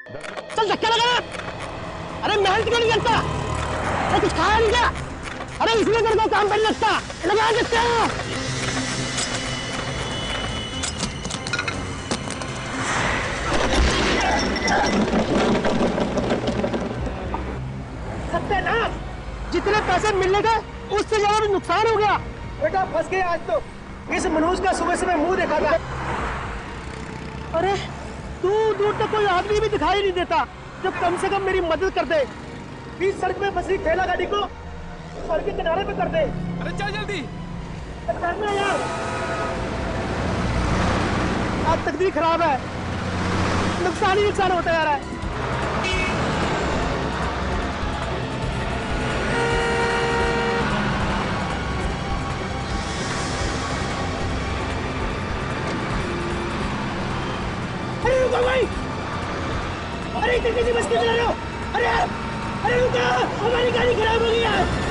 चल धक्का लगा। अरे मेहनत क्यों नहीं करता? अरे कुछ खाया नहीं क्या? अरे इसलिए तेरे को काम पे नहीं लगता। लगा सकते हो। सत्यानाश! जितने पैसे मिलने थे उससे ज्यादा भी नुकसान हो गया। बेटा फंस गए आज तो। इस मनोज का सुबह सुबह मुंह देखा था। अरे दूर दूर तक कोई आदमी भी दिखाई नहीं देता जो कम से कम मेरी मदद कर दे। बीच सड़क में फंसी ठेला गाड़ी को सड़क के किनारे पे कर दे। अरे चल जल्दी करना यार। आज तकदीर खराब है, नुकसान ही नुकसान होता जा रहा है। अरे रुको भाई, अरे इतनी तेजी बस क्यों चला रहे हो? अरे रुको, हमारी गाड़ी खराब हो गई है।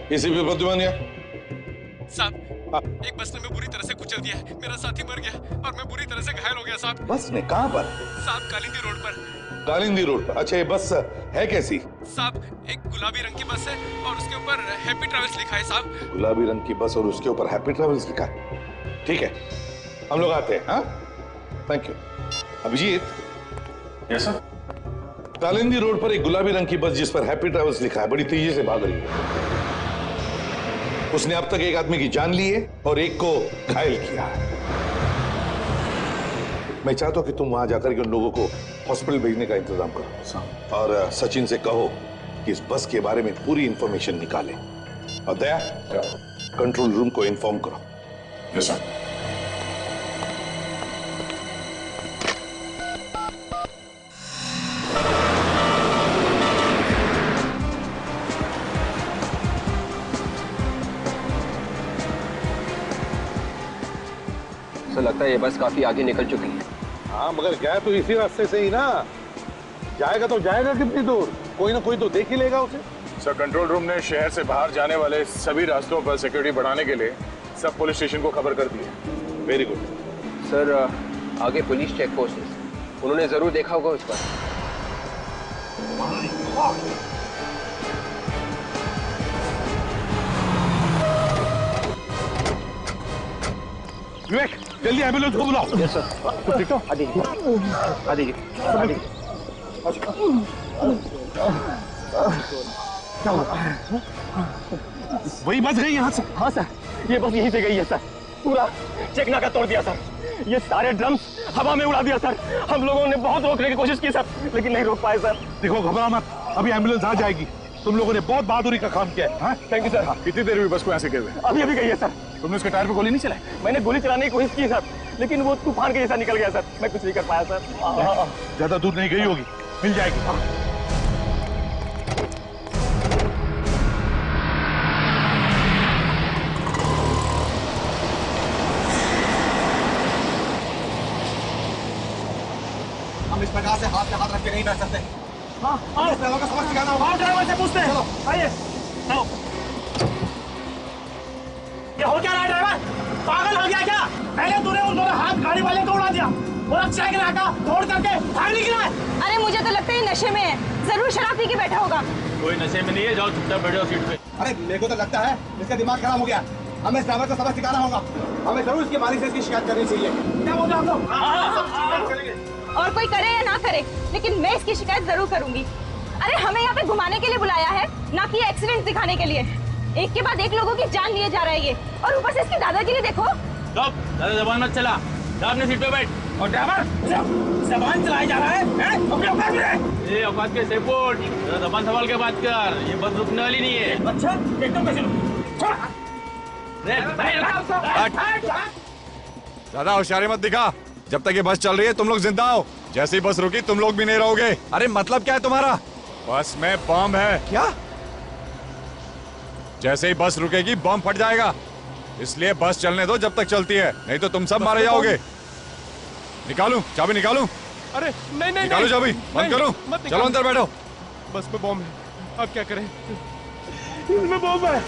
इसी पे बुद्धिमानिया साहब, एक बस ने मैं बुरी तरह से कुचल दिया है। मेरा साथी मर गया और मैं बुरी तरह से घायल हो गया साहब। बस ने कहाँ पर? साहब कालिंदी रोड पर। कालिंदी रोड पर? अच्छा, ये बस है कैसी? साहब एक गुलाबी रंग की बस है और उसके ऊपर हैप्पी ट्रैवल्स लिखा है साहब। गुलाबी रंग की बस और उसके ऊपर हैप्पी ट्रैवल्स लिखा है। ठीक है, हम लोग आते हैं। हाँ, thank you. Abhijit. Yes sir. Kalindi road पर एक गुलाबी रंग की बस जिस पर हैप्पी ट्रैवल्स लिखा है बड़ी तेजी से भाग रही है। उसने अब तक एक आदमी की जान ली है और एक को घायल किया है। मैं चाहता हूं कि तुम वहां जाकर के उन लोगों को हॉस्पिटल भेजने का इंतजाम करो और सचिन से कहो कि इस बस के बारे में पूरी इंफॉर्मेशन निकाले। और दया, कंट्रोल रूम को इन्फॉर्म करो। Yes sir. तो लगता है ये बस काफी आगे निकल चुकी है। हाँ, मगर गया तो इसी रास्ते से ही ना। जाएगा तो जाएगा कितनी दूर? कोई ना कोई तो देख ही लेगा उसे। सर, कंट्रोल रूम ने शहर से बाहर जाने वाले सभी रास्तों पर सिक्योरिटी बढ़ाने के लिए सब पुलिस स्टेशन को खबर कर दी है। Very good. सर आगे पुलिस चेक पोस्ट है, उन्होंने जरूर देखा होगा उस पर। विवेक, जल्दी एम्बुलेंस को बुलाओ। Yes sir. ठीक हो? आ जाइए। वही बस गई यहाँ से? हाँ सर, ये बस यहीं से गई है सर। पूरा चेक नाका तोड़ दिया सर। ये सारे ड्रम्स हवा में उड़ा दिया सर। हम लोगों ने बहुत रोकने की कोशिश की सर, लेकिन नहीं रोक पाए सर। देखो, घबरा मत, अभी एम्बुलेंस आ जाएगी। तुम लोगों ने बहुत बहादुरी का काम किया है। Thank you sir. कितनी देर हुई बस को ऐसे गिर? अभी अभी गई है सर। तुमने उसके टायर पे गोली नहीं चलाई? मैंने गोली चलाने की कोशिश की सर, लेकिन वो तूफान के जैसा निकल गया सर। मैं कुछ नहीं कर पाया सर। ज्यादा दूर नहीं गई होगी, मिल जाएगी। हम इस प्रकार से हाथ में हाथ रख के नहीं बैठ सकते। हाँ, ड्राइवर का सबक सिखाना होगा। ड्राइवर से पूछते हैं। चलो आइए। चलो। ये हो क्या रहा है ड्राइवर? पागल हो गया क्या? पहले तूने उन दोनों हाथ गाड़ी वाले को उड़ा दिया और चेक नाका तोड़ करके भाग निकला है। अरे मुझे तो लगता है ये नशे में है, जरूर शराब पी के बैठा होगा। कोई नशे में नहीं है, जाओ चुपचाप बैठो सीट पे। अरे मेरे को तो लगता है इसका दिमाग खराब हो गया। हमें इस ड्राइवर को सबक सिखाना होगा। हमें जरूर इसके मालिक से इसकी शिकायत करनी चाहिए। क्या बोलते हैं आप लोग? और कोई करे या ना करे, लेकिन मैं इसकी शिकायत जरूर करूंगी। अरे हमें यहाँ पे घुमाने के लिए बुलाया है, ना कि एक्सीडेंट दिखाने के लिए। एक के बाद एक लोगों की जान लिए जा रहा है ये, और ऊपर से इसकी दादागिरी देखो। ज्यादा जबान मत चला, जा अपने सीट पे बैठ। और ड्राइवर जबान चलाया जा रहा है? अपने औकात में रहे। ये औकात के सेपोर्ट, जबान संभाल के बात कर। ये बस रुकने वाली नहीं है। अच्छा, एकदम कैसे? ज्यादा होशियारी मत दिखा। जब तक ये बस चल रही है तुम लोग जिंदा हो। जैसी बस रुकी तुम लोग भी नहीं रहोगे। अरे मतलब क्या है तुम्हारा? बस में बम है। क्या? जैसे ही बस रुकेगी बम फट जाएगा, इसलिए बस चलने दो जब तक चलती है, नहीं तो तुम सब मारे जाओगे। निकालूं चाबी? निकालूं? अरे नहीं नहीं निकालो चाबी, बंद करो। चलो अंदर बैठो। बस में बॉम्ब है, अब क्या करें? इसमें बॉम्ब है।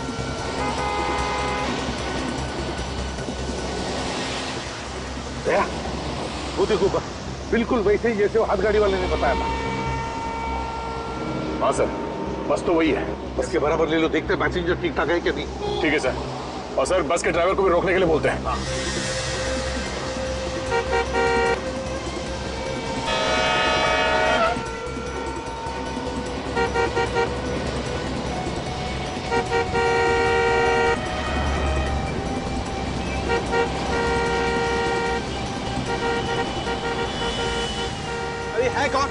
वो देखो बिल्कुल वैसे ही जैसे वो हाथ गाड़ी वाले ने बताया था। हाँ सर, बस तो वही है। बस के बराबर ले लो, देखते हैं पैसेंजर ठीक ठाक है कि नहीं। ठीक है सर। और सर बस के ड्राइवर को भी रोकने के लिए बोलते हैं। अरे है कौन?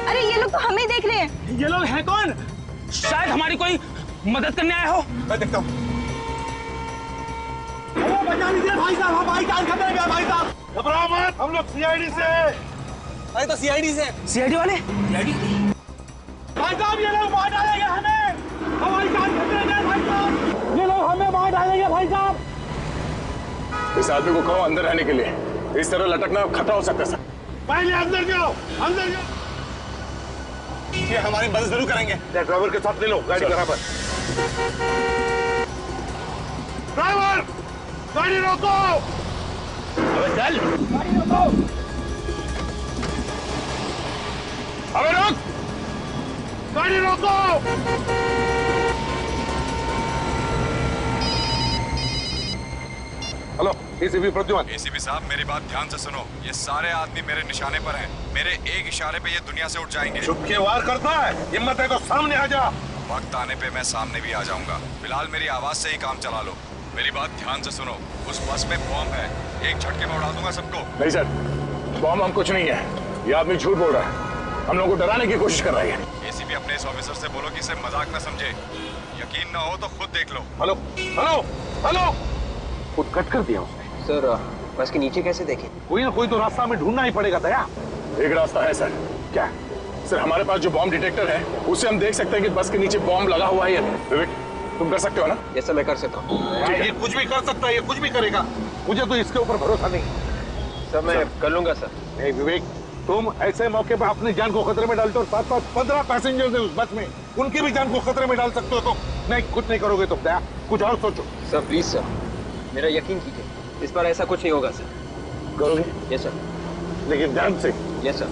अरे ये लोग तो हमें देख रहे हैं। ये लोग हैं कौन? शायद हमारी कोई मदद करने आए हो। मैं देखता हूँ। बचा लीजिए भाई साहब, हमारी जान खतरे में है भाई साहब। घबराओ मत, हम लोग सीआईडी से। अरे तो सीआईडी से। सीआईडी वाले? भाई साहब ये लोग मार डालेंगे हमें, हमारी जान खतरे में है भाई साहब, ये लोग हमें मार डालेंगे भाई साहब। इस आदमी को कहो अंदर रहने के लिए, इस तरह लटकना खतरा हो सकता है सर। पहले अंदर जाओ, अंदर जाओ। ये हमारी मदद जरूर करेंगे। ड्राइवर के साथ ले लो गाड़ी बराबर। ड्राइवर गाड़ी रोको। अबे चल, गाड़ी रोको। अबे रोक, गाड़ी रोको। Hello ACP Pradyuman. एसीपी साहब मेरी बात ध्यान से सुनो, ये सारे आदमी मेरे निशाने पर हैं। मेरे एक इशारे पे ये दुनिया से उठ जाएंगे। चुप के वार करता है, हिम्मत है तो सामने आ जा। वक्त आने पे मैं सामने भी आ जाऊंगा, फिलहाल मेरी आवाज से ही काम चला लो। मेरी बात ध्यान से सुनो, उस बस में बॉम्ब है, एक झटके में उड़ा दूंगा सबको। नहीं सर, बॉम्ब हम कुछ नहीं है। ये आदमी झूठ बोल रहा है, हम लोगों को डराने की कोशिश कर रहा है। एसीपी अपने इस ऑफिसर से बोलो कि इसे मजाक न समझे, यकीन ना हो तो खुद देख लो। हेलो हेलो हेलो, खुद कट कर दिया उसने। सर बस के नीचे कैसे देखें? कोई ना कोई तो रास्ता हमें ढूंढना ही पड़ेगा। दया, एक रास्ता है सर। क्या? सर हमारे पास जो बॉम्ब डिटेक्टर है उससे हम देख सकते हैं कि बस के नीचे बॉम्ब लगा हुआ है या नहीं। विवेक तुम कर सकते हो ना? ये सब मैं कर सकता हूँ। ये कुछ भी कर सकता है, ये कुछ भी करेगा, मुझे तो इसके ऊपर भरोसा नहीं। सर मैं कर लूंगा सर। नहीं विवेक, तुम ऐसे मौके पर अपनी जान को खतरे में डालते हो, साथ साथ 15 पैसेंजर्स हैं उस बस में, उनकी भी जान को खतरे में डाल सकते हो। तो नहीं, कुछ नहीं करोगे तुम। दया, कुछ और सोचो। सर प्लीज सर, मेरा यकीन कीजिए, इस बार ऐसा कुछ नहीं होगा सर। करोगे? Yes sir. लेकिन ध्यान से। Yes sir.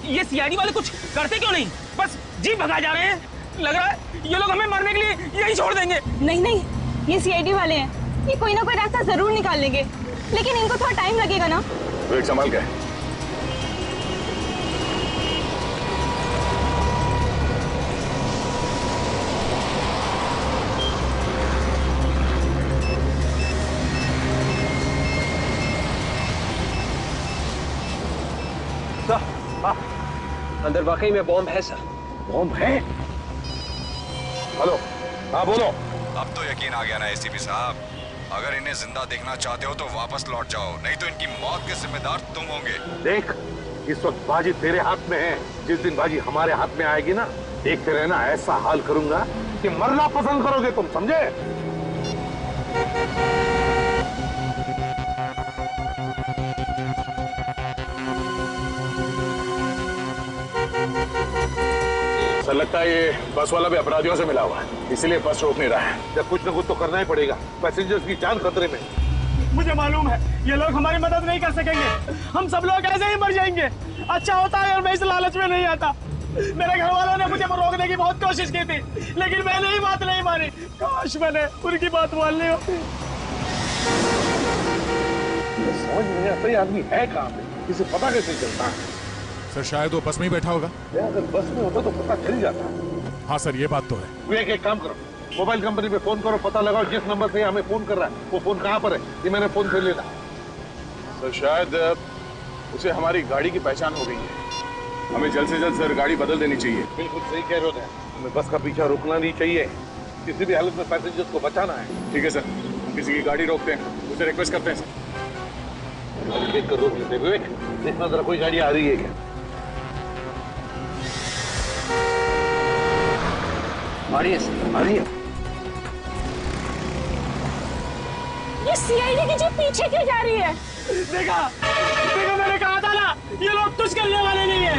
ये सीआईडी वाले कुछ करते क्यों नहीं? बस जीप भगा जा रहे हैं। लग रहा है ये लोग हमें मारने के लिए यही छोड़ देंगे। नहीं नहीं, ये सीआईडी वाले हैं, ये कोई ना कोई रास्ता जरूर निकाल लेंगे, लेकिन इनको थोड़ा टाइम लगेगा ना। विवेक संभाल के। अंदर वाकई में बॉम्ब है सर। बॉम्ब है? हेलो, हाँ बोलो। अब तो यकीन आ गया ना एसीपी साहब, अगर इन्हें जिंदा देखना चाहते हो तो वापस लौट जाओ, नहीं तो इनकी मौत के जिम्मेदार तुम होंगे। देख, इस वक्त बाजी तेरे हाथ में है, जिस दिन बाजी हमारे हाथ में आएगी ना, देखते रहना, ऐसा हाल करूंगा कि मरना पसंद करोगे तुम, समझे? सर लगता है ये बस वाला भी अपराधियों से मिला हुआ है, इसीलिए बस रोक नहीं रहा है। जब कुछ न कुछ तो करना ही पड़ेगा, पैसेंजर्स की जान खतरे में। मुझे मालूम है ये लोग हमारी मदद नहीं कर सकेंगे, हम सब लोग ऐसे ही मर जाएंगे। अच्छा होता है अगर मैं इस लालच में नहीं आता। मेरे घर वालों ने मुझे रोकने की बहुत कोशिश की थी, लेकिन मैंने ही बात नहीं मानी। काश मैंने उनकी बात मान ली होती। समझ नहीं आता ये आदमी है कहाँ पे, इसे पता कैसे चलता है? सर शायद वो बस में ही बैठा होगा। अगर बस में होता तो पता चल जाता। हाँ सर ये बात तो है। विवेक एक काम करो, मोबाइल कंपनी पे फोन करो, पता लगाओ जिस नंबर से हमें फोन कर रहा है वो फोन कहाँ पर है, ये मैंने फोन से लेना। सर शायद उसे हमारी गाड़ी की पहचान हो गई है, हमें जल्द से जल्द सर गाड़ी बदल देनी चाहिए। बिल्कुल सही कह रहे हो, हमें बस का पीछा रुकना नहीं चाहिए, किसी भी हालत में पैसेंजर्स को बचाना है। ठीक है सर, हम किसी की गाड़ी रोकते हैं, उसे रिक्वेस्ट करते हैं सर। देख कर रोक लेते। विवेक देखना जरा कोई गाड़ी आ रही है क्या। आ रही है, आ रही है। ये सीआईडी की जीप पीछे क्यों जा रही है? देखा मैंने कहा था ना, ये लोग कुछ करने वाले नहीं है।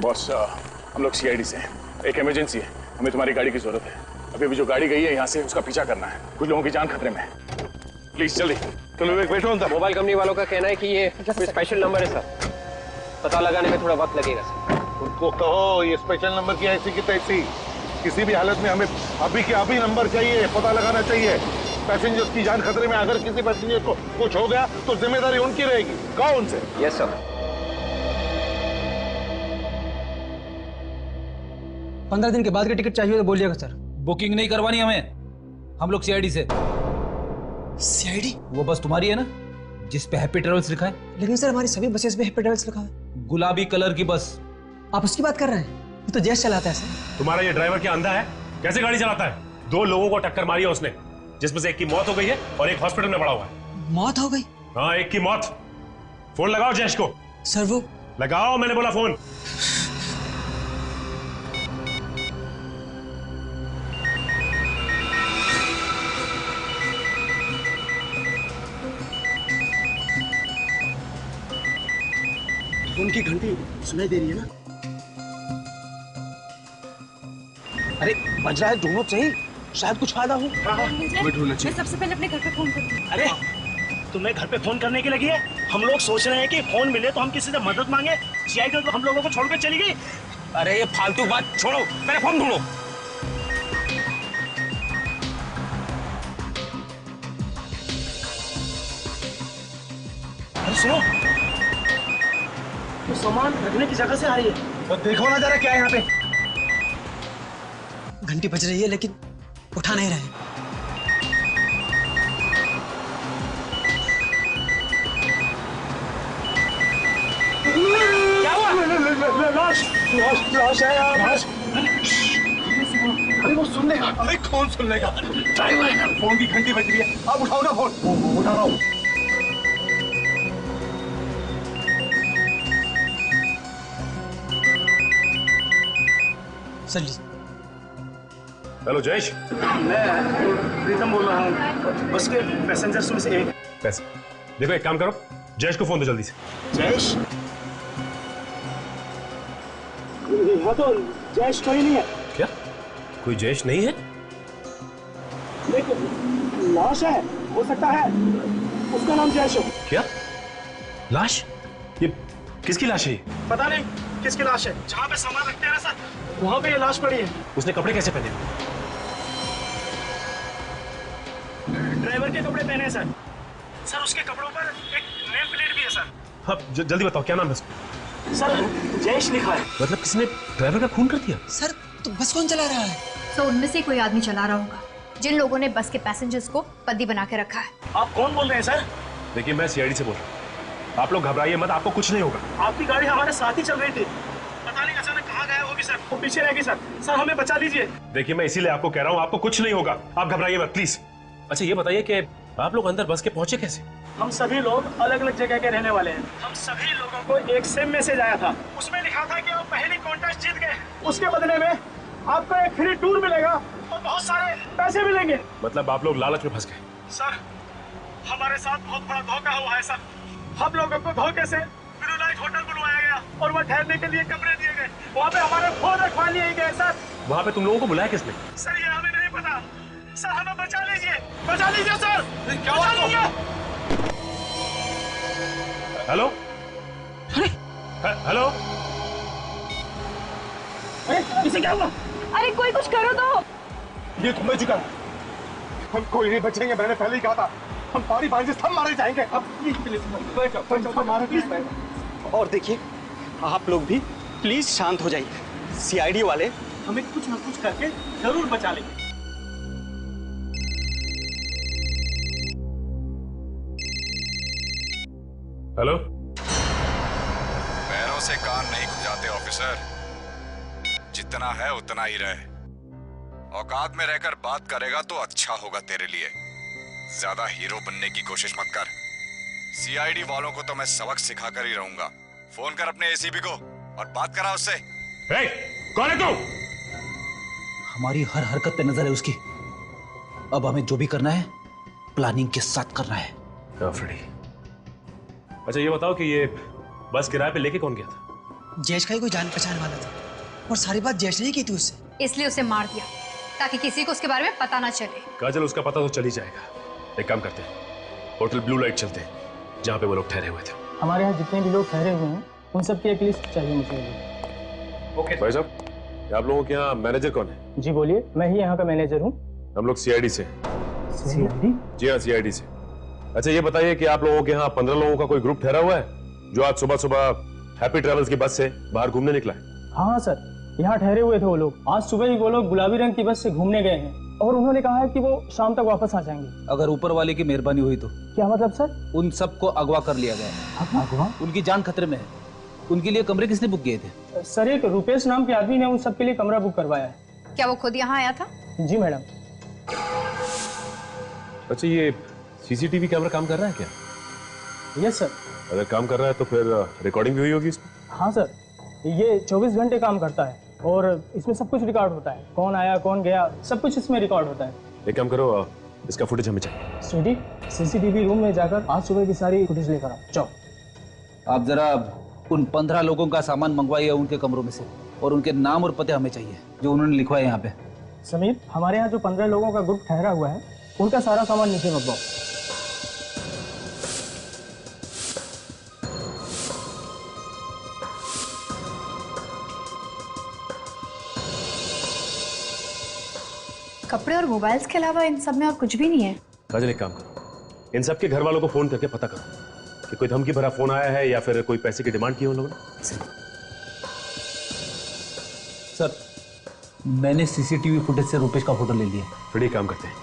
बॉस, हम लोग सीआईडी से हैं। एक इमरजेंसी है, हमें तुम्हारी गाड़ी की जरूरत है। अभी जो गाड़ी गई है यहाँ से, उसका पीछा करना है। कुछ लोगों की जान खतरे में है। प्लीज जल्दी। तुम लोग बैठो अंदर। मोबाइल कंपनी वालों का कहना है कि ये स्पेशल नंबर है सर, पता लगाने में थोड़ा वक्त लगेगा सर। उनको कहो ये स्पेशल नंबर की ऐसी की तैसी, किसी भी हालत में हमें अभी के अभी नंबर चाहिए, पता लगाना चाहिए। पैसेंजर्स की जान खतरे में, अगर किसी पैसेंजर को कुछ हो गया तो जिम्मेदारी उनकी रहेगी। कहो उनसे। Yes sir. 15 दिन के बाद की टिकट चाहिए तो बोलिएगा सर। बुकिंग नहीं करवानी हमें, हम लोग सीआईडी से। सीआईडी? वो बस तुम्हारी है ना, जिस पे हैप्पी ट्रेवल्स लिखा है? लेकिन सर हमारी सभी बसेस पे हैप्पी ट्रेवल्स लिखा है। गुलाबी कलर की बस। आप उसकी बात कर रहे हैं? ये तो जयेश चलाता है सर। तुम्हारा ये ड्राइवर क्या अंधा है? कैसे गाड़ी चलाता है? 2 लोगों को टक्कर मारी है उसने, जिसमें से एक की मौत हो गई है और एक हॉस्पिटल में पड़ा हुआ है। मौत हो गई? हाँ, एक की मौत। फोन लगाओ जयेश को। सर वो लगाओ, मैंने बोला फोन। उनकी घंटी सुनाई दे रही है ना? अरे बज रहा है, ढूंढो सही, शायद कुछ फायदा हो। मैं सबसे पहले अपने घर पे फोन करूंगी। अरे तुम्हें घर पे फोन करने की लगी है? हम लोग सोच रहे हैं कि फोन मिले तो हम किसी से मदद मांगे। सीआईडी तो हम लोगों को छोड़कर चली गई। अरे ये फालतू बात छोड़ो, मेरे फोन ढूंढो। अरे सुनो, तो सामान रखने की जगह से आ रही है। तो देखो ना जरा क्या है यहाँ पे। घंटी बज रही है लेकिन उठा नहीं रहे। क्या हुआ? लाश है यार, लाश। अरे वो सुन लेगा। अरे कौन सुन लेगा? ड्राइवर है। फोन की घंटी बज रही है, आप उठाओ ना फोन। उठा रहा हूँ। हेलो जयेश। मैं प्रीतम बोल रहा हूँ, बस के पैसेंजर्स में से एक। पैसे देखो, एक काम करो, जयेश को फोन दो जल्दी से। जयेश? यहाँ तो जयेश कोई नहीं है। क्या कोई जयेश नहीं है? देखो लाश है, हो सकता है उसका नाम जयेश हो। क्या लाश? ये किसकी लाश है? पता नहीं किसकी लाश है। जहाँ पे सामान रखते हैं ना सर, वहाँ पे ये लाश पड़ी है। उसने कपड़े कैसे पहने? ड्राइवर के कपड़े पहने हैं सर। सर उसके कपड़ों पर एक नेम प्लेट भी है सर। हाँ जल्दी बताओ, क्या नाम है उसका? सर जयेश लिखा है। मतलब किसने ड्राइवर का खून कर दिया? सर तो बस कौन चला रहा है? तो उनमें से कोई आदमी चला रहा होगा, जिन लोगों ने बस के पैसेंजर्स को बंदी बना के रखा है। आप कौन बोल रहे हैं सर? देखिए मैं सीआईडी से बोल रहा हूँ, आप लोग घबराइए मत, आपको कुछ नहीं होगा। आपकी गाड़ी हमारे साथ ही चल रही थी, पता नहीं अचानक कहाँ गया होगी सर। वो पीछे रह गई सर। सर हमें बचा लीजिए। देखिए मैं इसीलिए आपको कह रहा हूँ, आपको कुछ नहीं होगा, आप घबराइए मत प्लीज। अच्छा ये बताइए कि आप लोग अंदर बस के पहुंचे कैसे? हम सभी लोग अलग अलग जगह के रहने वाले हैं। हम सभी लोगों को एक सेम मैसेज आया था, उसमें लिखा था कि आप पहली कॉन्टेस्ट जीत गए, उसके बदले में आपको एक फ्री टूर मिलेगा और बहुत सारे पैसे मिलेंगे। मतलब आप लोग लालच में फंस गए? सर हमारे साथ बहुत बड़ा धोखा हुआ है सर। हम लोगों को धोखे से ब्लू होटल बुलवाया गया और वहाँ ठहरने के लिए कमरे दिए गए। वहाँ पे हमारे फोन रखवा लिए गए सर। वहाँ पे तुम लोगों को बुलाया किसने? सर ये हमें नहीं पता। सर हमें बचा लीजिए सर। क्या बचा लीजिए। हेलो हेलो, अरे इसे क्या हुआ? अरे कोई कुछ करो तो। ये तो मैं चुका, हम कोई नहीं बचेंगे। मैंने पहले ही कहा था, हम पारी बांझे सब मारे जाएंगे। अब और देखिए आप लोग भी प्लीज शांत हो जाइए। सीआईडी वाले हमें कुछ ना कुछ करके जरूर बचा लेंगे। हेलो। पैरों से कान नहीं खुजाते ऑफिसर, जितना है उतना ही रहे। औकात में रहकर बात करेगा तो अच्छा होगा तेरे लिए। ज्यादा हीरो बनने की कोशिश मत कर। सीआईडी वालों को तो मैं सबक सिखाकर ही रहूंगा। फोन कर अपने एसीपी को और बात करा उससे। कौन है तू? हमारी हर हरकत पे नजर है उसकी। अब हमें जो भी करना है प्लानिंग के साथ करना है। फ्रेडी, अच्छा ये बताओ कि ये बस किराए पे लेके कौन गया था? जयेश का ही कोई जान पहचान वाला था और सारी बात जयेश ने ही की थी उससे, इसलिए उसे मार दिया ताकि किसी को उसके बारे में पता ना चले। काजल, उसका पता तो चल ही जाएगा। एक काम करते हैं, होटल ब्लू लाइट चलते हैं जहाँ पे वो लोग ठहरे हुए थे। हमारे यहाँ जितने भी लोग ठहरे हुए हैं उन सब की एक लिस्ट चाहिए मुझे। ओके भाई साहब, आप लोगों के यहाँ मैनेजर कौन है? जी बोलिए, मैं ही यहाँ का मैनेजर हूँ। हम लोग सीआईडी से। सीआईडी? जी हाँ, सीआईडी से। अच्छा ये बताइए कि आप लोगों के यहाँ 15 लोगों का कोई ग्रुप ठहरा हुआ है जो आज सुबह सुबह हैप्पी ट्रेवल्स की बस से बाहर घूमने निकला है? हाँ सर, यहाँ ठहरे हुए थे वो लोग। आज सुबह ही वो लोग गुलाबी रंग की बस से घूमने गए हैं और उन्होंने कहा है कि वो शाम तक वापस आ जाएंगे। अगर ऊपर वाले की मेहरबानी हुई तो। क्या मतलब सर? उन सबको अगवा कर लिया गया है। अगवा? उनकी जान खतरे में है। उनके लिए कमरे किसने बुक किए थे? सर, एक रुपेश नाम के आदमी ने उन सबके लिए कमरा बुक करवाया है। क्या वो खुद यहाँ आया था? जी मैडम। अच्छा ये सीसीटीवी कैमरा काम कर रहा है क्या? Yes sir. अगर काम कर रहा है तो फिर रिकॉर्डिंग भी हुई होगी इसमें? हाँ सर, ये 24 घंटे काम करता है और इसमें सब कुछ रिकॉर्ड होता है। कौन आया कौन गया सब कुछ इसमें रिकॉर्ड होता है। एक काम करो, इसका फुटेज हमें चाहिए। स्वीटी, सीसीटीवी रूम में जाकर आज सुबह की सारी फुटेज लेकर आओ। जाओ। आप जरा उन 15 लोगों का सामान मंगवाइए उनके कमरों में से और उनके नाम और पते हमें चाहिए जो उन्होंने लिखवाए यहाँ पे। समीर, हमारे यहाँ जो 15 लोगों का ग्रुप ठहरा हुआ है उनका सारा सामान नीचे मंगवाओ। कपड़े और मोबाइल्स के अलावा इन सब में और कुछ भी नहीं है। काजल, एक काम करो, इन सबके घर वालों को फोन करके पता करो कि कोई धमकी भरा फोन आया है या फिर कोई पैसे की डिमांड की है उन लोगों ने। सर, मैंने सीसीटीवी फुटेज से रुपेश का फोटो ले लिया। फिर एक काम करते हैं,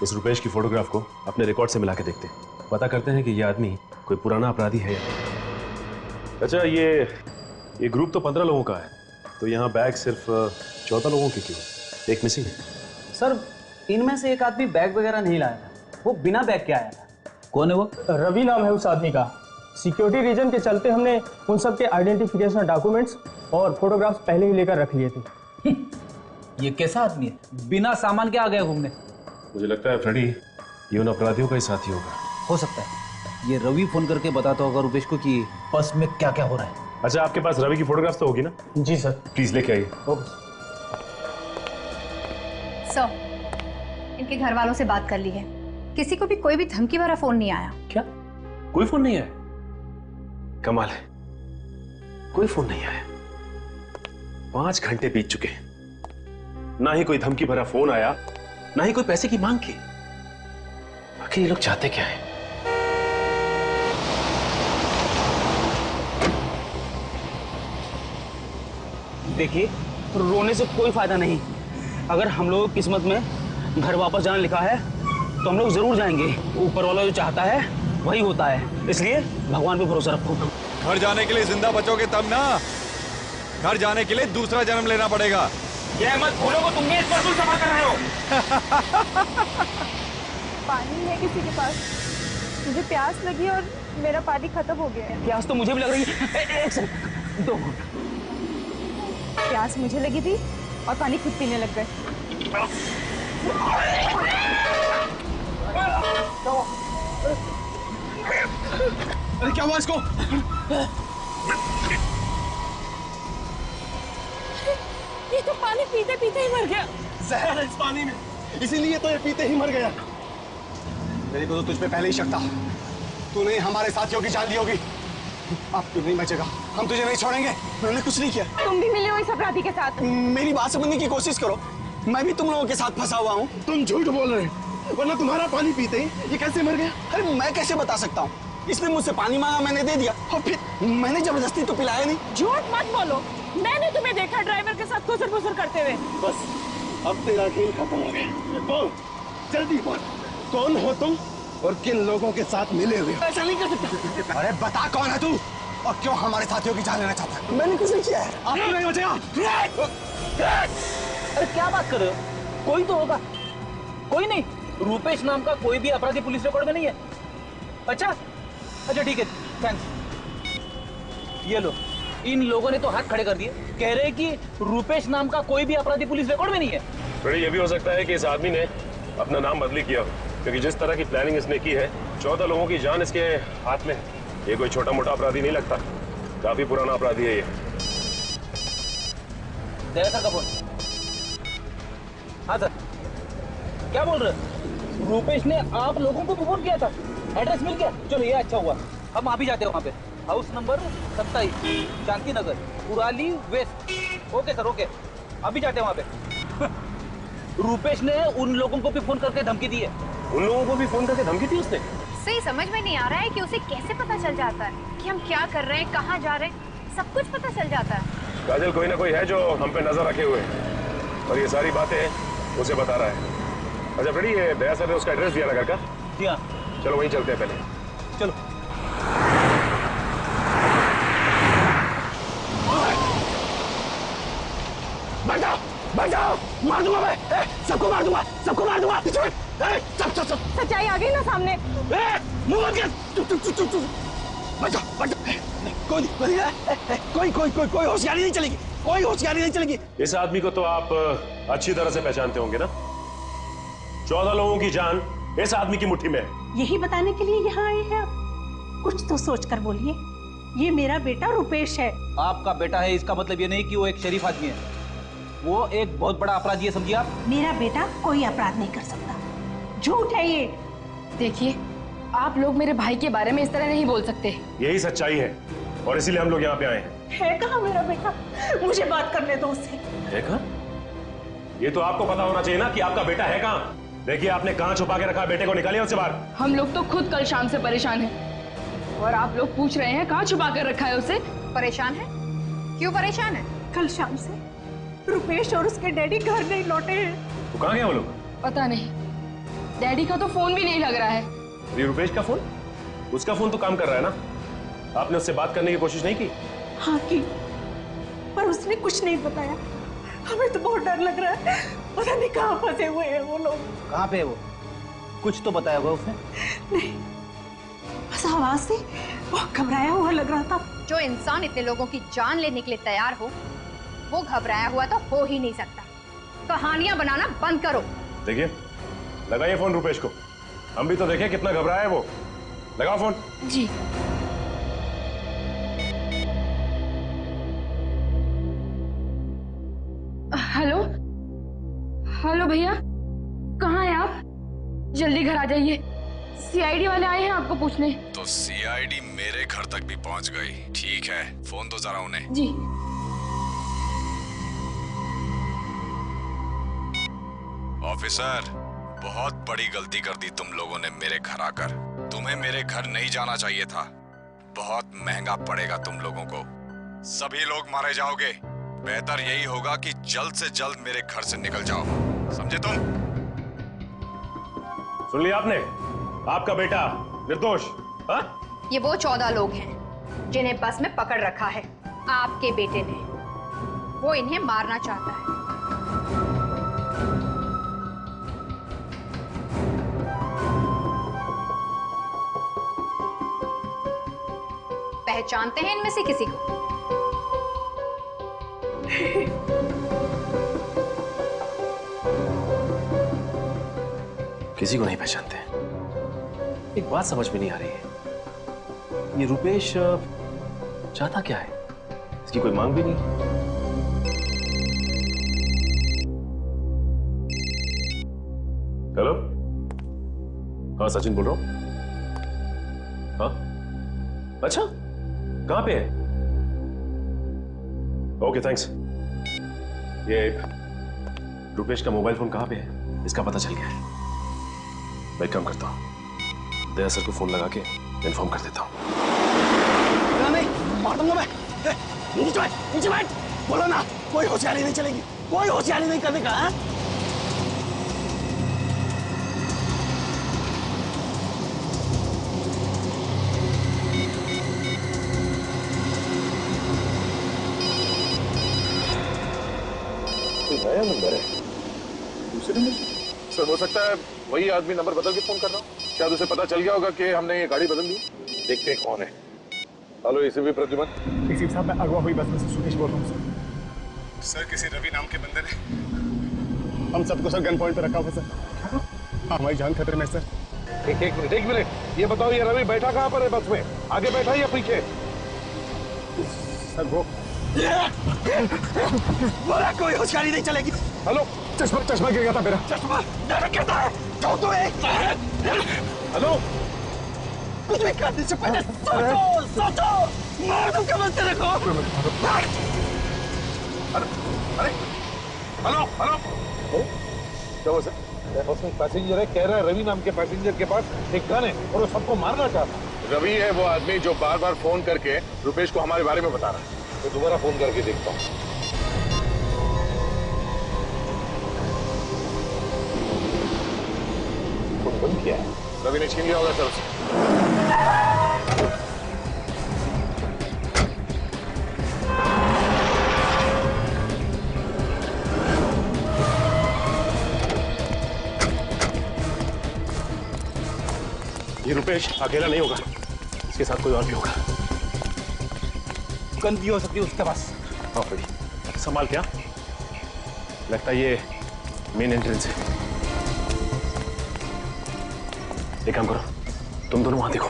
इस रुपेश की फोटोग्राफ को अपने रिकॉर्ड से मिला के देखते हैं, पता करते हैं कि ये आदमी कोई पुराना अपराधी है या नहीं। अच्छा ये ग्रुप तो 15 लोगों का है, तो यहाँ बैग सिर्फ 14 लोगों की क्यों? एक मिसिंग है। सर, इनमें से एक आदमी बैग वगैरह नहीं लाया था, वो बिना बैग के आया था। कौन है वो? रवि नाम है उस आदमी का। सिक्योरिटी रीजन के चलते हमने उन सब के आइडेंटिफिकेशन डॉक्यूमेंट्स और फोटोग्राफ्स पहले ही लेकर रख लिए थे। ये कैसा आदमी है, बिना सामान के आ गया घूमने? मुझे लगता है फ्रेडी ये उन अपराधियों का ही साथी होगा। हो सकता है ये रवि फोन करके बताता होगा रुपेश को कि बस में क्या क्या हो रहा है। अच्छा, आपके पास रवि की फोटोग्राफ तो होगी ना? जी सर। प्लीज लेके आइए। सर, इनके घर वालों से बात कर ली है, किसी को भी कोई भी धमकी भरा फोन नहीं आया। क्या? कोई फोन नहीं आया? कमाल है, कोई फोन नहीं आया। 5 घंटे बीत चुके हैं, ना ही कोई धमकी भरा फोन आया, ना ही कोई पैसे की मांग की। आखिर ये लोग चाहते क्या है? देखिए, रोने से कोई फायदा नहीं। अगर हम लोग किस्मत में घर वापस जाना लिखा है तो हम लोग जरूर जाएंगे। ऊपर वाला जो चाहता है वही होता है, इसलिए भगवान पे भरोसा रखो। घर जाने के लिए जिंदा बचोगे तब ना, घर जाने के लिए दूसरा जन्म लेना पड़ेगा। ये मत भूलो को तुम भी इस पर सफर कर रहे हो। पानी है किसी के पास? मुझे प्यास लगी और मेरा पानी खत्म हो गया है। प्यास तो मुझे भी लग रही है। एक सेकंड, 2 मिनट। प्यास मुझे लगी थी और पानी खुद पीने लग गए। अरे क्या हुआ इसको? ये तो पानी पीते पीते ही मर गया। जहर है इस पानी में, इसीलिए तो ये पीते ही मर गया। मेरे को तो तुझ पे पहले ही शक था, तूने हमारे साथियों की जान ली होगी। अब तू नहीं बचेगा, हम तुझे नहीं छोड़ेंगे। मैंने कुछ नहीं किया। तुम भी मिले हो इस अपराधी के साथ? मेरी बात समझने की कोशिश करो, मैं भी तुम लोगों के साथ फंसा हुआ हूँ। तुम झूठ बोल रहे हो, वरना तुम्हारा पानी पीते ही ये कैसे मर गया? अरे मैं कैसे बता सकता हूँ? इसने मुझसे पानी मांगा, मैंने दे दिया और फिर मैंने जबरदस्ती तो पिलाया नहीं। झूठ मत बोलो, मैंने तुम्हें देखा ड्राइवर के साथ खुसर फुसर करते हुए। बस अब तेरा खेल खत्म हो गया। बोल, जल्दी बोल, कौन हो तुम और किन लोगों के साथ मिले हुए? ऐसा नहीं कर सकता। अरे बता कौन है तू और क्यों हमारे साथियों की जान लेना चाहता है? मैंने कुछ नहीं किया है। आपको नहीं बचेगा। अरे क्या बात कर रहे हो? कोई तो होगा। कोई नहीं, रूपेश नाम का कोई भी अपराधी पुलिस रिकॉर्ड में नहीं है। अच्छा अच्छा ठीक है, थैंक्स। ये लो, इन लोगों ने तो हाथ खड़े कर दिए, कह रहे हैं कि रूपेश नाम का कोई भी अपराधी पुलिस रिकॉर्ड में नहीं है। थोड़ी ये भी हो सकता है कि इस आदमी ने अपना नाम बदली किया, क्योंकि जिस तरह की प्लानिंग इसने की है, 14 लोगों की जान इसके हाथ में है। ये कोई छोटा मोटा अपराधी नहीं लगता, काफी पुराना अपराधी है ये। सर का फोन। हाँ सर, क्या बोल रहे? रूपेश ने आप लोगों को फोन किया था, एड्रेस मिल गया? चलो ये अच्छा हुआ, हम आप ही जाते हैं वहाँ पे। House number 27, Shanti Nagar, Kurali west. Okay sir, okay, अभी जाते हैं वहाँ पे। रूपेश ने उन लोगों को भी फोन करके धमकी दी है। उन लोगों को भी फोन करके धमकी दी उसने? सही समझ में नहीं आ रहा है कि उसे कैसे पता चल जाता है कि हम क्या कर रहे हैं, कहाँ जा रहे हैं, सब कुछ पता चल जाता है। काजल, कोई ना कोई है जो हम पे नजर रखे हुए है और ये सारी बातें उसे बता रहा है। अच्छा बड़ी, ये दया सर ने उसका एड्रेस दिया ना घर का? जी हाँ। चलो वहीं चलते हैं पहले। चलो। बचाओ बचाओ, मार दूंगा मैं, सबको मार दूंगा, सबको मार दूंगा। सब सच्चाई आ गई ना सामने। मुंह बंद कर। बचाओ बचाओ, कोई होशियारी नहीं चलेगी, कोई होशियारी नहीं चलेगी। इस आदमी को तो आप अच्छी तरह से पहचानते होंगे ना? 14 लोगों की जान इस आदमी की मुट्ठी में है। यही बताने के लिए यहाँ आए हैं आप? कुछ तो सोच कर बोलिए। ये मेरा बेटा रूपेश है। आपका बेटा है इसका मतलब ये नहीं कि वो एक शरीफ आदमी है, वो एक बहुत बड़ा अपराधी है, समझिए आप। मेरा बेटा कोई अपराध नहीं कर सकता, झूठ है ये। देखिए, आप लोग मेरे भाई के बारे में इस तरह नहीं बोल सकते। यही सच्चाई है और इसीलिए हम लोग यहाँ पे आए हैं। है कहाँ मेरा बेटा? मुझे बात करने दो उससे। है कहाँ? ये तो आपको पता होना चाहिए ना कि आपका बेटा है कहाँ। देखिए, आपने कहाँ छुपा के रखा, बेटे को निकालिए उससे बाहर। हम लोग तो खुद कल शाम से परेशान हैं और आप लोग पूछ रहे हैं कहाँ छुपा कर रखा है उसे। परेशान है? क्यों परेशान है? कल शाम से रूपेश और उसके डैडी घर नहीं लौटे हैं। तो कहाँ गए वो लोग? पता नहीं, डैडी का तो फोन भी नहीं लग रहा है। ये रूपेश का फोन? उसका फोन तो काम कर रहा है ना? आपने उससे बात करने की कोशिश नहीं की? हाँ की, पर उसने कुछ नहीं बताया। हमें तो बहुत डर लग रहा है, पता नहीं कहाँ फंसे हुए हैं वो लोग। कहाँ पे है वो? कुछ तो बताया होगा उसने। नहीं, बस आवाज से वो घबराया हुआ लग रहा था। जो इंसान इतने लोगों की जान लेने के लिए तैयार हो, वो घबराया हुआ तो हो ही नहीं सकता। कहानियां बनाना बंद करो। देखिए, लगाइए फोन रूपेश को, हम भी तो देखें कितना घबराया है वो। लगाओ फोन। जी। हेलो हेलो भैया, कहाँ हैं आप? जल्दी घर आ जाइए, सीआईडी वाले आए हैं आपको पूछने। तो सीआईडी मेरे घर तक भी पहुंच गई। ठीक है, फोन दो जरा उन्हें। जी। ऑफिसर, बहुत बड़ी गलती कर दी तुम लोगों ने मेरे घर आकर। तुम्हें मेरे घर नहीं जाना चाहिए था, बहुत महंगा पड़ेगा तुम लोगों को। सभी लोग मारे जाओगे। बेहतर यही होगा कि जल्द से जल्द मेरे घर से निकल जाओ, समझे तुम? सुन लिया आपने? आपका बेटा निर्दोष। हाँ? ये वो 14 लोग हैं जिन्हें बस में पकड़ रखा है आपके बेटे ने। वो इन्हें मारना चाहता है। पहचानते हैं इनमें से किसी को? किसी को नहीं पहचानते। एक बात समझ में नहीं आ रही है, ये रूपेश चाहता क्या है? इसकी कोई मांग भी नहीं। हेलो, हाँ सचिन बोल रहा हूं। हाँ, अच्छा, कहां पे है? Okay thanks. ये रूपेश का मोबाइल फोन कहां पे है? इसका पता चल गया है। मैं एक काम करता हूं, दया सर को फोन लगा के इन्फॉर्म कर देता हूं। नहीं, मार दूंगा मैं। नीचे बैठ, बोलो ना, कोई होशियारी नहीं चलेगी, कोई होशियारी नहीं करने का। हाँ? नया नंबर है, एक्सीडेंट? सर हो सकता है वही आदमी नंबर बदल के फोन कर रहा हो। क्या उसे पता चल गया होगा कि हमने ये गाड़ी बदल दी? देखते हैं कौन है। Hello ACP Pradyuman. एसीपी साहब, मैं अगवा हुई बस में से सुकेश बोल रहा हूँ सर। किसी रवि नाम के बंदे ने हम सबको सर गन पॉइंट पे रखा हुआ सर। हमारी जान खतरे में सर। एक मिनट, ये बताओ ये रवि बैठा कहाँ पर है बस में? आगे बैठा या पीछे? सर वो बोला कोई होशियारी नहीं चलेगी। हेलो, चश्मा गिर गया था मेरा। चश्मा मेरा गिरता है तो हेलो, कुछ भी करने से पहले सोचो मार दूं क्या बोलते रखो। अरे हेलो, क्या हुआ सर? बस में पैसेंजर है, कह रहा है रवि नाम के पैसेंजर के पास एक गन है और वो सबको मारना चाहता है। रवि है वो आदमी जो बार बार फोन करके रुपेश को हमारे बारे में बता रहा है। तो दोबारा फोन करके देखता हूँ। फोन बंद किया है। रवि ने छीन लिया होगा सर उसे। ये रुपेश अकेला नहीं होगा, इसके साथ कोई और भी होगा। गन भी हो सकती है उसके पास। हाँ भाई, संभाल क्या? लगता है ये मेन एंट्रेंस है। एक काम करो, तुम दोनों वहां देखो,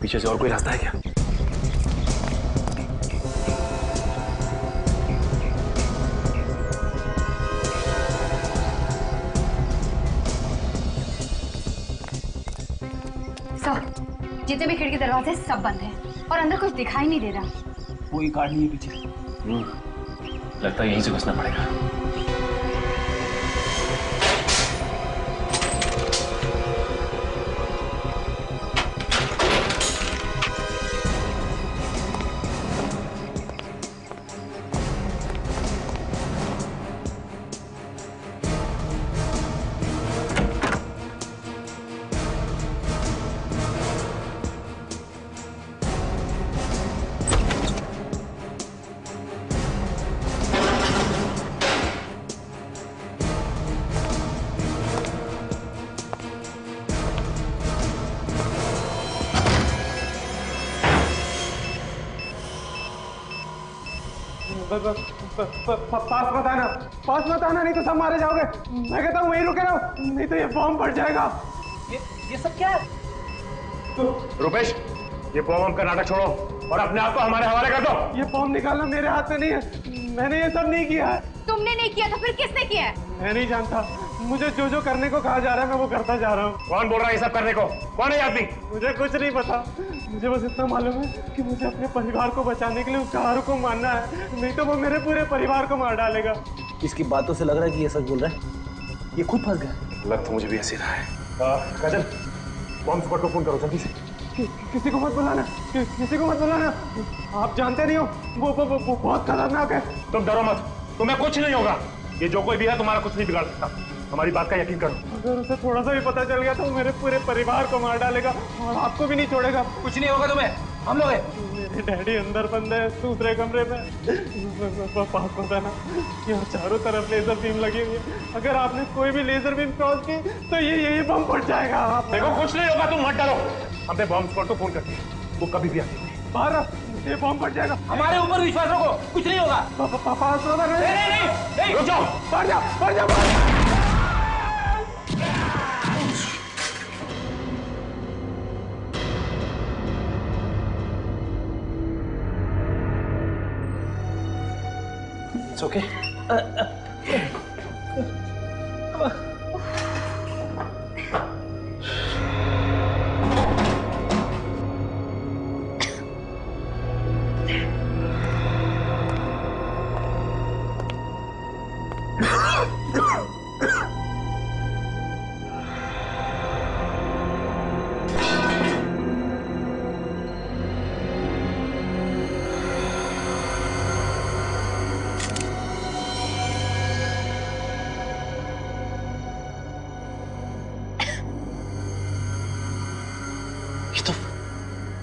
पीछे से और कोई रास्ता है क्या? जितने भी खिड़की दरवाजे सब बंद हैं और अंदर कुछ दिखाई नहीं दे रहा। कोई गार्ड नहीं है पीछे। लगता है यहीं से घुसना पड़ेगा। पास मत आना नहीं तो सब मारे जाओगे। मैं कहता हूँ वहीं रुके रहो, नहीं तो ये बॉम्ब फट जाएगा। ये सब क्या है? रुपेश, ये बॉम्ब का नाटक छोड़ो और अपने आप को हमारे हवाले कर दो। ये बॉम्ब निकालना मेरे हाथ में नहीं है, मैंने ये सब नहीं किया है। तुमने नहीं किया तो फिर किसने किया है? मैं नहीं जानता, मुझे जो जो करने को कहा जा रहा है मैं वो करता जा रहा हूँ। कौन बोल रहा है ये सब करने को? कौन है आदमी? मुझे कुछ नहीं पता, मुझे बस इतना मालूम है कि मुझे अपने परिवार को बचाने के लिए उस कार को मारना है, नहीं तो वो मेरे पूरे परिवार को मार डालेगा। इसकी बातों से लग रहा है कि ये सच बोल रहा है। ये खुद फंस गया। लग तो मुझे भी ऐसे रहा है। काजल, बॉम्ब स्क्वाड को फोन करो जल्दी से। किसी को मत बुलाना, किसी को मत बुलाना। आप जानते नहीं हो वो बहुत खतरनाक है। तुम डरो मत, तुम्हें कुछ नहीं होगा। ये जो कोई भी है तुम्हारा कुछ नहीं बिगाड़ सकता, हमारी बात का यकीन करो। अगर उसे थोड़ा सा भी पता चल गया तो वो मेरे पूरे परिवार को मार डालेगा और आपको भी नहीं छोड़ेगा। कुछ नहीं होगा तुम्हें, हम लोग हैं। मेरे डैडी अंदर बंद है दूसरे कमरे में। पास होता ना, यहाँ चारों तरफ लेजर बीम लगी हुई है, अगर आपने कोई भी लेजर बीम क्रॉस की तो ये बम फट जाएगा। देखो कुछ नहीं होगा, तुम मत डरो। हमने बॉम्ब स्क्वाड को फोन कर दिया, वो कभी भी आती नहीं। बाहर ये बम फट जाएगा। हमारे ऊपर विश्वास रखो, कुछ नहीं होगा। पास होता नहीं, रुक जाओ, बढ़ जाओ। It's okay.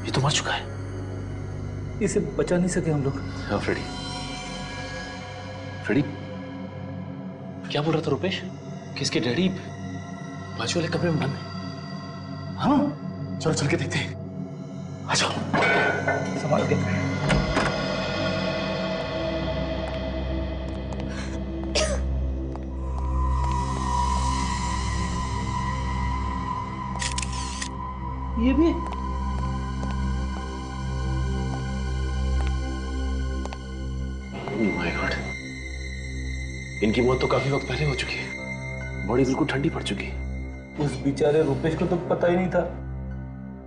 ये तो मर चुका है। इसे बचा नहीं सके हम लोग। हाँ फ्रेडी, क्या बोल रहा था रुपेश? किसके डैडी बाजू वाले कमरे में बंद है। हाँ चलो चल के देखते हैं। आ जाओ। संभाल के। ये भी माय गॉड, इनकी मौत तो काफी वक्त पहले हो चुकी है। बॉडी बिल्कुल ठंडी पड़ चुकी है। उस बेचारे रुपेश को तो पता ही नहीं था,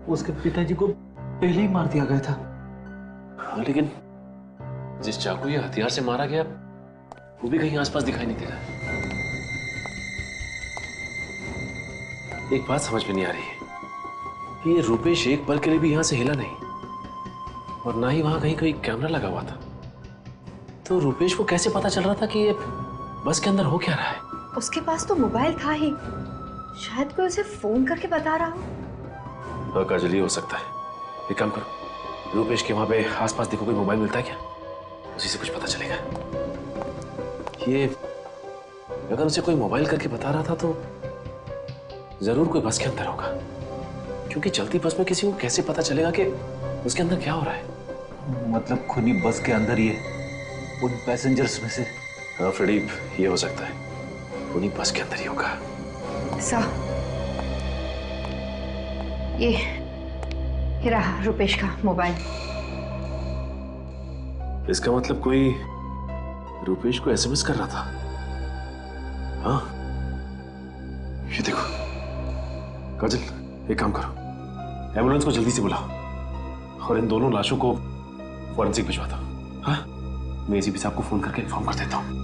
उसके पिताजी को पहले ही मार दिया गया था। हाँ, लेकिन जिस चाकू या हथियार से मारा गया वो भी कहीं आसपास दिखाई नहीं दे रहा। एक बात समझ में नहीं आ रही है कि ये रुपेश एक पल के लिए भी यहां से हिला नहीं और ना ही वहां कहीं कोई कैमरा लगा हुआ था। तो रुपेश को कैसे पता चल रहा था कि ये बस के अंदर हो क्या रहा है? उसके पास तो मोबाइल था ही, शायद कोई उसे फोन करके बता रहा हो। हाँ काजल, ये हो सकता है। एक काम करो, रुपेश के वहां पे आसपास देखो कोई मोबाइल मिलता है क्या, उसी से कुछ पता चलेगा। ये अगर उसे कोई मोबाइल करके बता रहा था तो जरूर कोई बस के अंदर होगा, क्योंकि चलती बस में किसी को कैसे पता चलेगा कि उसके अंदर क्या हो रहा है? मतलब खुनी बस के अंदर ही है, उन पैसेंजर्स में से। हाँ फ्रेडी, ये हो सकता है, खुनी बस के अंदर ही होगा। ये रहा रुपेश का मोबाइल। इसका मतलब कोई रुपेश को एसएमएस कर रहा था। हाँ ये देखो काजल, एक काम करो, एम्बुलेंस को जल्दी से बुलाओ और इन दोनों लाशों को फॉरेंसिक भिजवा दो। हाँ, मैं एसीपी साहब को फोन करके इन्फॉर्म कर देता हूँ।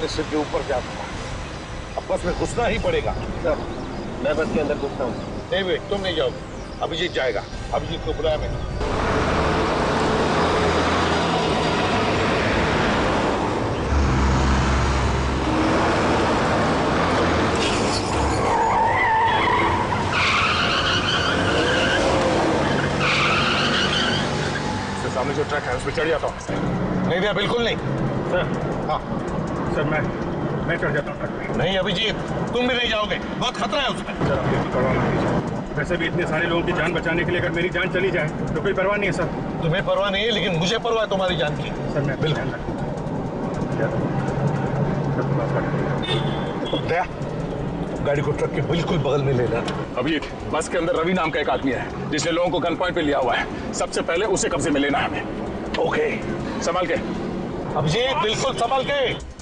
सिर के ऊपर क्या था? अब बस में घुसना ही पड़ेगा। सर, मैं बस के अंदर घुसता हूँ। नहीं बेट, तुम नहीं जाओगे, अभिजीत जाएगा। अभिजीत को बुलाया मैंने। सामने जो ट्रक है उस पर चढ़ जाता हूँ। नहीं भैया, बिल्कुल नहीं। सर, हाँ सर, मैं चढ़ जाता हूँ। नहीं अभिजीत, तुम भी नहीं जाओगे, बहुत खतरा है उसमें। सर, आप बिल्कुल परवाह मत कीजिए। वैसे भी इतने सारे लोगों की जान बचाने के लिए अगर मेरी जान चली जाए तो कोई परवाह नहीं है सर। तुम्हें परवाह नहीं है, लेकिन मुझे परवाह है तुम्हारी जान की। सर मैं बिल्कुल। दया, गाड़ी को ट्रक के बिल्कुल बगल में ले लेना। अभी बस के अंदर रवि नाम का एक आदमी है जिसने लोगों को गन पॉइंट पे लिया हुआ है। सबसे पहले उसे कब्जे में लेना है हमें। ओके, संभाल के अभिजीत, बिल्कुल संभाल के।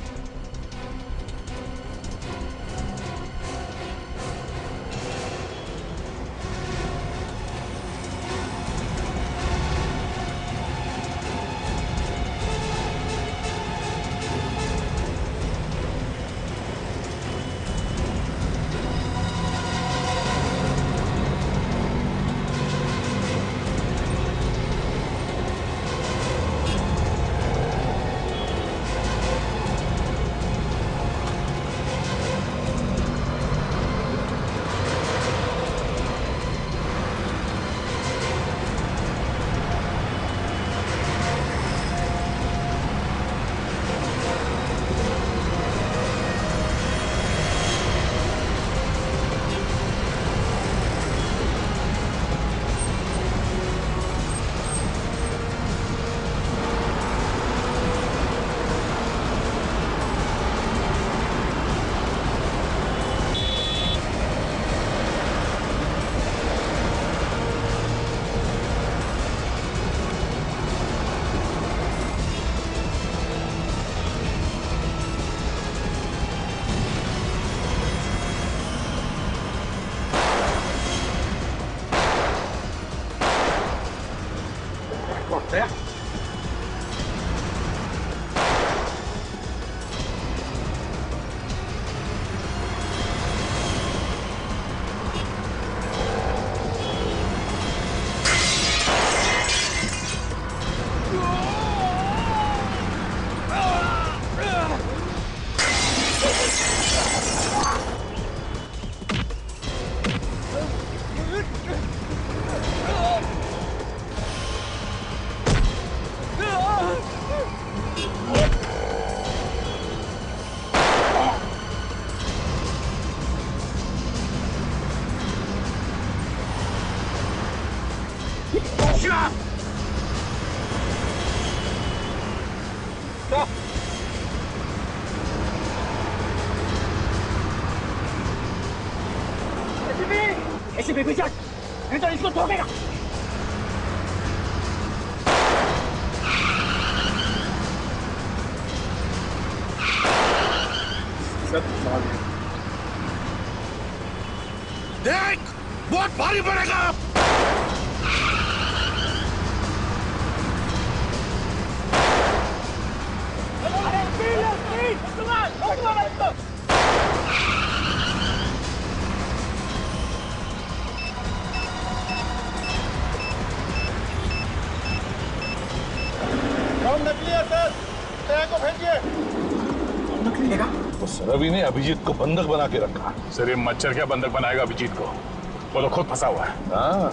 ऐसे बेबी जा, नहीं तो इसको ठोकेगा। देख, बहुत भारी पड़ेगा। नकली है सर, तय को भेजिए। नकली लेगा? उस रवि ने अभिजीत को बंधक बना के रखा। सर ये मच्छर क्या बंधक बनाएगा अभिजीत को? वो तो खुद फंसा हुआ है। हाँ,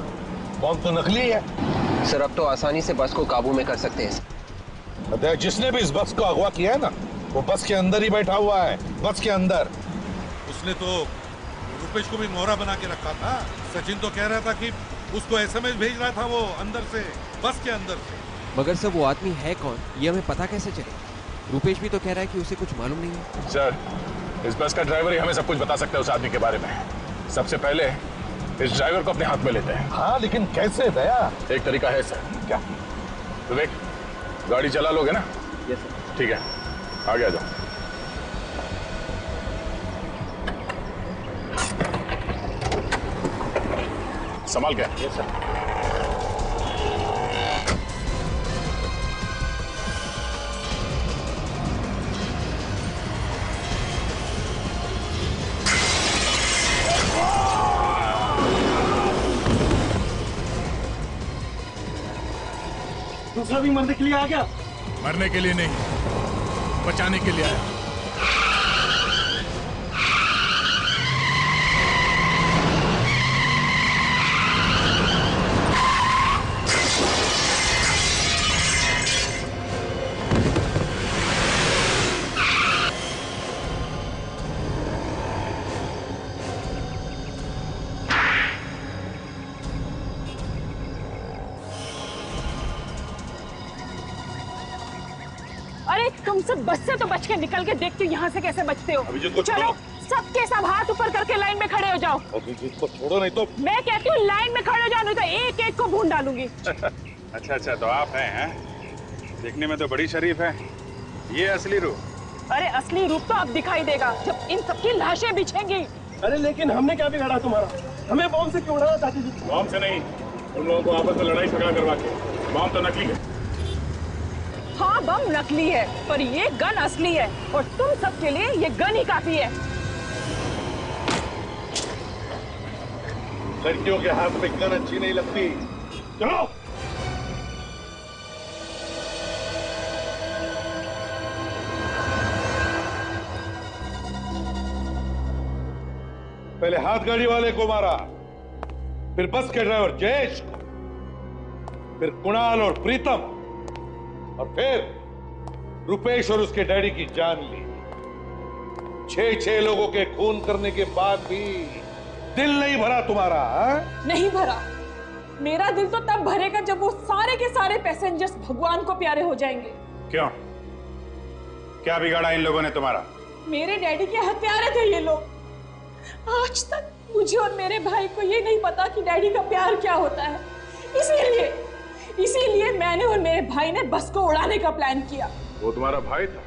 बॉम्ब तो नकली है। सर अब तो आसानी से बस को काबू में कर सकते हैं। जिसने भी इस बस को अगवा किया है ना, वो बस के अंदर ही बैठा हुआ है, बस के अंदर। उसने तो रुपेश को भी मोहरा बना के रखा था। सचिन तो कह रहा था कि उसको एसएमएस भेज रहा था वो अंदर से, बस के अंदर से। मगर सर वो आदमी है कौन, ये हमें पता कैसे चले? रुपेश भी तो कह रहा है कि उसे कुछ मालूम नहीं है। सर इस बस का ड्राइवर ही हमें सब कुछ बता सकता है उस आदमी के बारे में। सबसे पहले इस ड्राइवर को अपने हाथ में लेते हैं। हाँ लेकिन कैसे दया? एक तरीका है सर। क्या? विवेक गाड़ी चला लोगे ना? Yes sir. ठीक है, आगे आ जाओ। संभाल के। Yes sir. दूसरा भी मरने के लिए आ गया? मरने के लिए नहीं, बचाने के लिए आया। अरे तुम सब बस से तो बच के निकल के देखते हो यहाँ से कैसे बचते हो। चलो सबके सब हाथ ऊपर करके लाइन में खड़े हो जाओ। अभिजीत को छोड़ो नहीं तो। मैं कहती हूँ लाइन में खड़े हो जाओ, नहीं तो एक एक को भून डालूंगी। अच्छा तो आप हैं? देखने में तो बड़ी शरीफ है। ये असली रूप? अरे असली रूप तो अब दिखाई देगा जब इन सबकी लाशें बिछेंगी। अरे लेकिन हमने क्या बिगाड़ा तुम्हारा? हमें बॉम्ब से क्यों उड़ाया चाची जी? बॉम्ब से नहीं, तुम लोगों को आपस में लड़ाई झगड़ा करवा के। बॉम्ब तो नकली है। हाँ बम नकली है पर ये गन असली है और तुम सबके लिए ये गन ही काफी है। लड़कियों के हाथ में गन अच्छी नहीं लगती। चलो। पहले हाथ गाड़ी वाले को मारा, फिर बस के ड्राइवर जयेश को, फिर कुणाल और प्रीतम, और फिर रुपेश और उसके डैडी की जान ली। 6 लोगों के खून करने के बाद भी दिल नहीं भरा तुम्हारा? नहीं भरा। मेरा दिल तो तब भरेगा जब वो सारे के सारे पैसेंजर्स भगवान को प्यारे हो जाएंगे। क्यों? क्या बिगाड़ा इन लोगों ने तुम्हारा? मेरे डैडी के हत्यारे थे ये लोग। आज तक मुझे और मेरे भाई को ये नहीं पता कि डैडी का प्यार क्या होता है। इसीलिए मैंने और मेरे भाई ने बस को उड़ाने का प्लान किया। वो तुम्हारा भाई था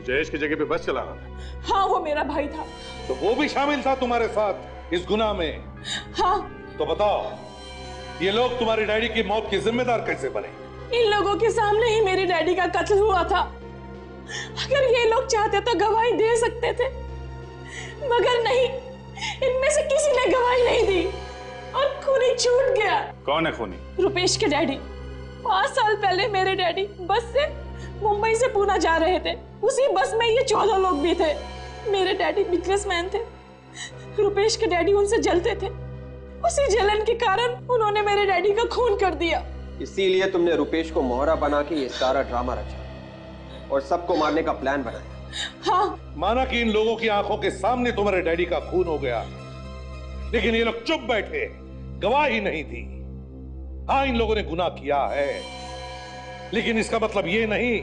जयेश की जगह पे बस चला रहा था? हाँ वो मेरा भाई था। तो वो भी शामिल था तुम्हारे साथ इस गुनाह में? हाँ। तो बताओ ये लोग तुम्हारे डैडी की मौत के जिम्मेदार कैसे बने? इन लोगों के सामने ही मेरे डैडी का कत्ल हुआ था। अगर ये लोग चाहते तो गवाही दे सकते थे, मगर नहीं, इनमें से किसी ने गवाही नहीं दी और खूनी छूट गया। कौन है खूनी? रुपेश के डैडी। 5 साल पहले मेरे डैडी बस से मुंबई से पूना जा रहे थे। उसी बस में ये 14 लोग भी थे। मेरे डैडी बिजनेसमैन थे। रुपेश के डैडी उनसे जलते थे। उसी जलन के कारण उन्होंने मेरे डैडी का खून कर दिया। इसीलिए तुमने रुपेश को मोहरा बना के ये सारा ड्रामा रचा और सबको मारने का प्लान बनाया। हाँ। माना कि इन लोगों की आंखों के सामने तुम्हारे डैडी का खून हो गया, लेकिन ये लोग चुप बैठे, गवाही नहीं थी। हाँ, इन लोगों ने गुनाह किया है, लेकिन इसका मतलब ये नहीं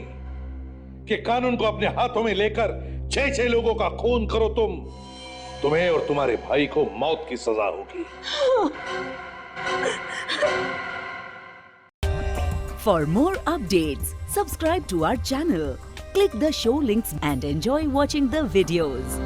कि कानून को अपने हाथों में लेकर 6 लोगों का खून करो तुम्हें और तुम्हारे भाई को मौत की सजा होगी। For more updates, subscribe to our channel, click the show links and enjoy watching the videos.